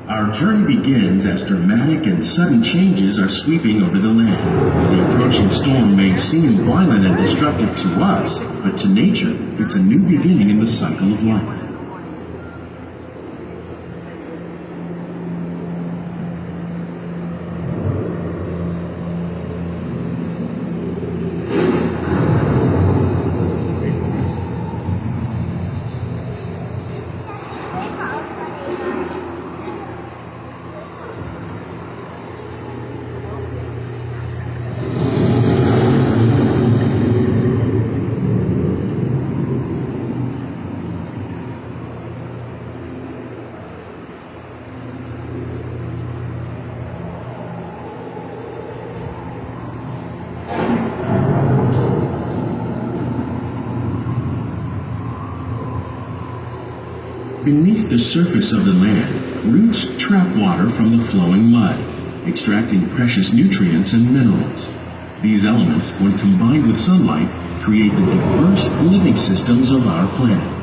Our journey begins as dramatic and sudden changes are sweeping over the land. The approaching storm may seem violent and destructive to us, but to nature, it's a new beginning in the cycle of life. Beneath the surface of the land, roots trap water from the flowing mud, extracting precious nutrients and minerals. These elements, when combined with sunlight, create the diverse living systems of our planet.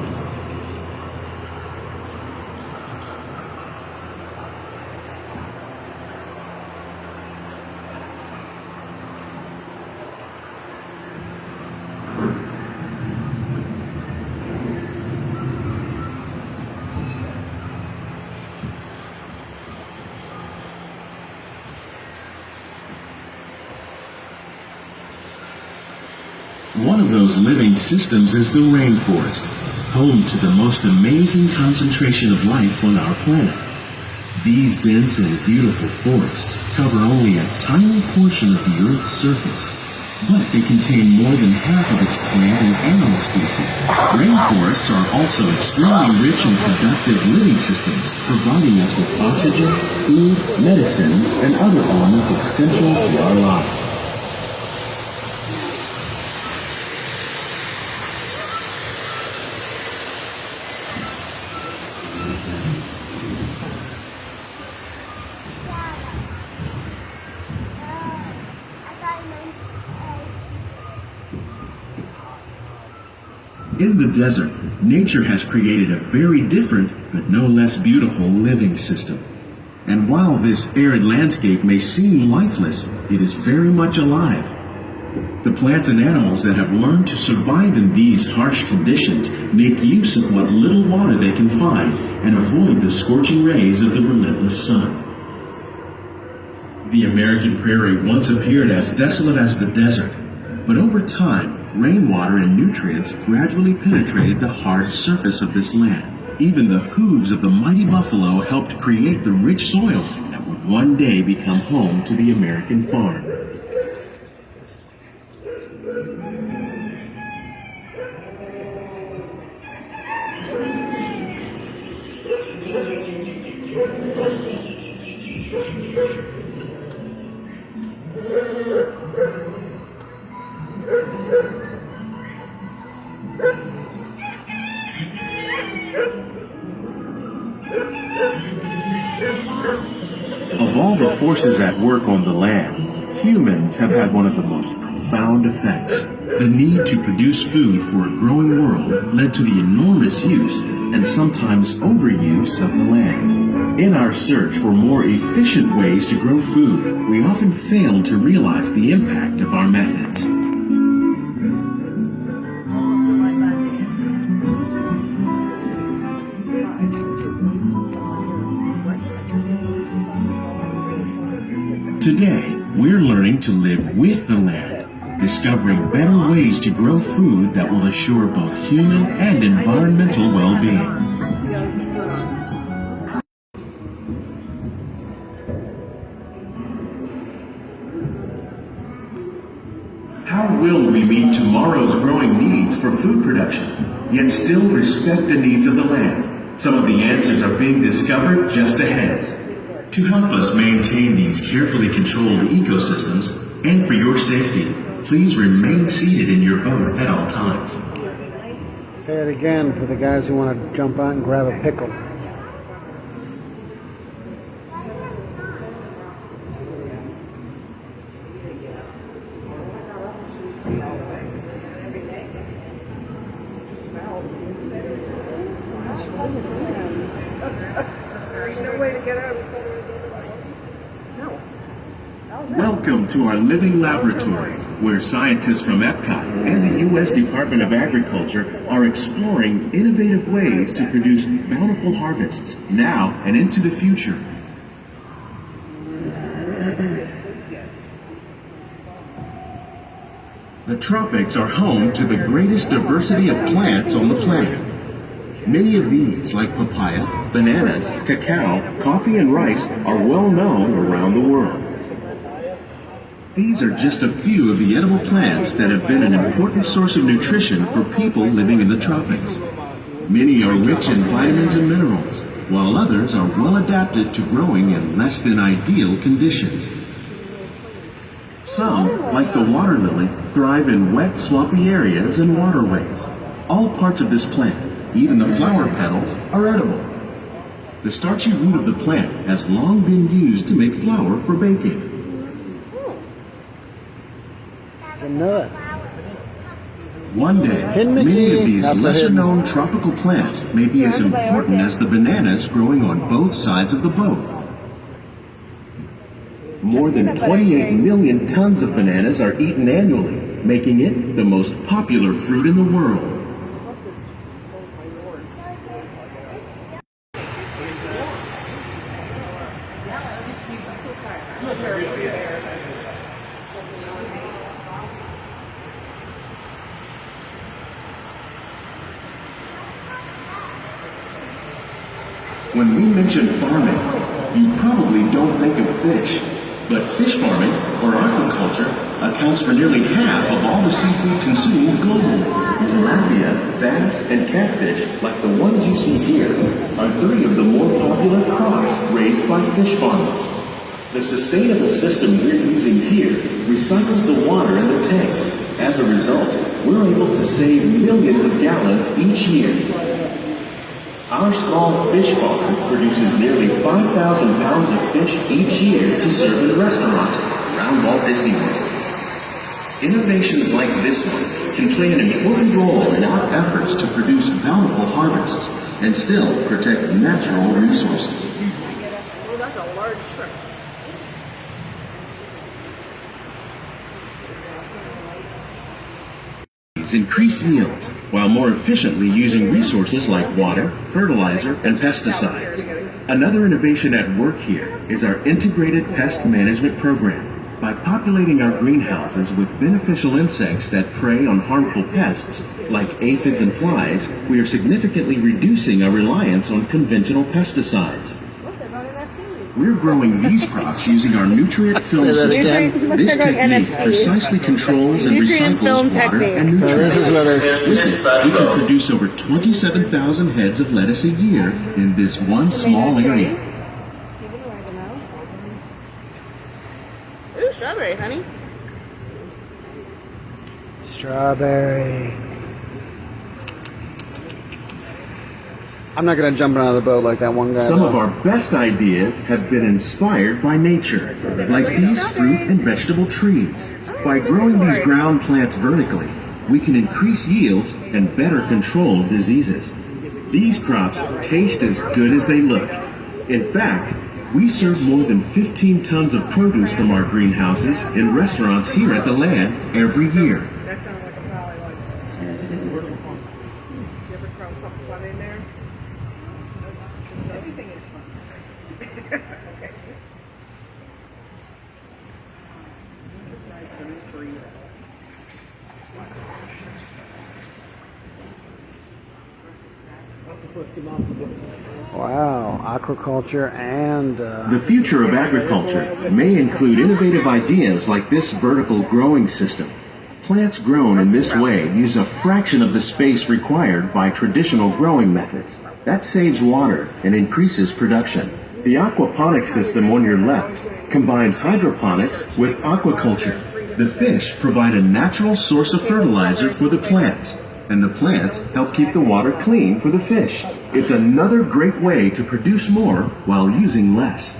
One of those living systems is the rainforest, home to the most amazing concentration of life on our planet. These dense and beautiful forests cover only a tiny portion of the Earth's surface, but they contain more than half of its plant and animal species. Rainforests are also extremely rich and productive living systems, providing us with oxygen, food, medicines, and other elements essential to our lives. In the desert, nature has created a very different, but no less beautiful living system. And while this arid landscape may seem lifeless, it is very much alive. The plants and animals that have learned to survive in these harsh conditions make use of what little water they can find and avoid the scorching rays of the relentless sun. The American prairie once appeared as desolate as the desert, but over time, rainwater and nutrients gradually penetrated the hard surface of this land. Even the hooves of the mighty buffalo helped create the rich soil that would one day become home to the American farm. Of all the forces at work on the land, humans have had one of the most profound effects. The need to produce food for a growing world led to the enormous use and sometimes overuse of the land. In our search for more efficient ways to grow food, we often fail to realize the impact of our methods. Today, we're learning to live with the land, discovering better ways to grow food that will assure both human and environmental well-being. How will we meet tomorrow's growing needs for food production, yet still respect the needs of the land? Some of the answers are being discovered just ahead. To help us maintain these carefully controlled ecosystems, and for your safety, please remain seated in your boat at all times. Say it again for the guys who want to jump out and grab a pickle. way to get out before we go? No. Welcome to our living laboratories, where scientists from Epcot and the U.S. Department of Agriculture are exploring innovative ways to produce bountiful harvests now and into the future. The tropics are home to the greatest diversity of plants on the planet. Many of these, like papaya, bananas, cacao, coffee, and rice, are well known around the world. These are just a few of the edible plants that have been an important source of nutrition for people living in the tropics. Many are rich in vitamins and minerals, while others are well adapted to growing in less than ideal conditions. Some, like the water lily, thrive in wet, swampy areas and waterways. All parts of this plant, even the flower petals, are edible. The starchy root of the plant has long been used to make flour for baking. Didn't know that. One day, many of these lesser-known tropical plants may be as important as the bananas growing on both sides of the boat. More than 28 million tons of bananas are eaten annually, making it the most popular fruit in the world. When we mention farming, you probably don't think of fish. But fish farming, or aquaculture, accounts for nearly half of all the seafood consumed globally. Tilapia, bass, and catfish, like the ones you see here, are three of the more popular crops raised by fish farmers. The sustainable system we're using here recycles the water in the tanks. As a result, we're able to save millions of gallons each year. Our small fish farm produces nearly 5,000 pounds of fish each year to serve in restaurants around Walt Disney World. Innovations like this one can play an important role in our efforts to produce bountiful harvests and still protect natural resources. Oh, that's a large shrimp. Increase yields while more efficiently using resources like water, fertilizer, and pesticides. Another innovation at work here is our integrated pest management program. By populating our greenhouses with beneficial insects that prey on harmful pests like aphids and flies, we are significantly reducing our reliance on conventional pesticides. We're growing these crops using our nutrient film system. This technique precisely controls and recycles water and nutrients. So this is where With it, we can produce over 27,000 heads of lettuce a year in this one small area. Ooh, strawberry, honey. Strawberry. I'm not going to jump out of the boat like that one guy. Some of our best ideas have been inspired by nature, like these fruit and vegetable trees. By growing these ground plants vertically, we can increase yields and better control diseases. These crops taste as good as they look. In fact, we serve more than 15 tons of produce from our greenhouses in restaurants here at the land every year. That sounds like a probably like. You ever throw something fun in there? Everything is fun. Okay. Just nice and breathe. Wow, aquaculture and... The future of agriculture may include innovative ideas like this vertical growing system. Plants grown in this way use a fraction of the space required by traditional growing methods. That saves water and increases production. The aquaponics system on your left combines hydroponics with aquaculture. The fish provide a natural source of fertilizer for the plants, and the plants help keep the water clean for the fish. It's another great way to produce more while using less.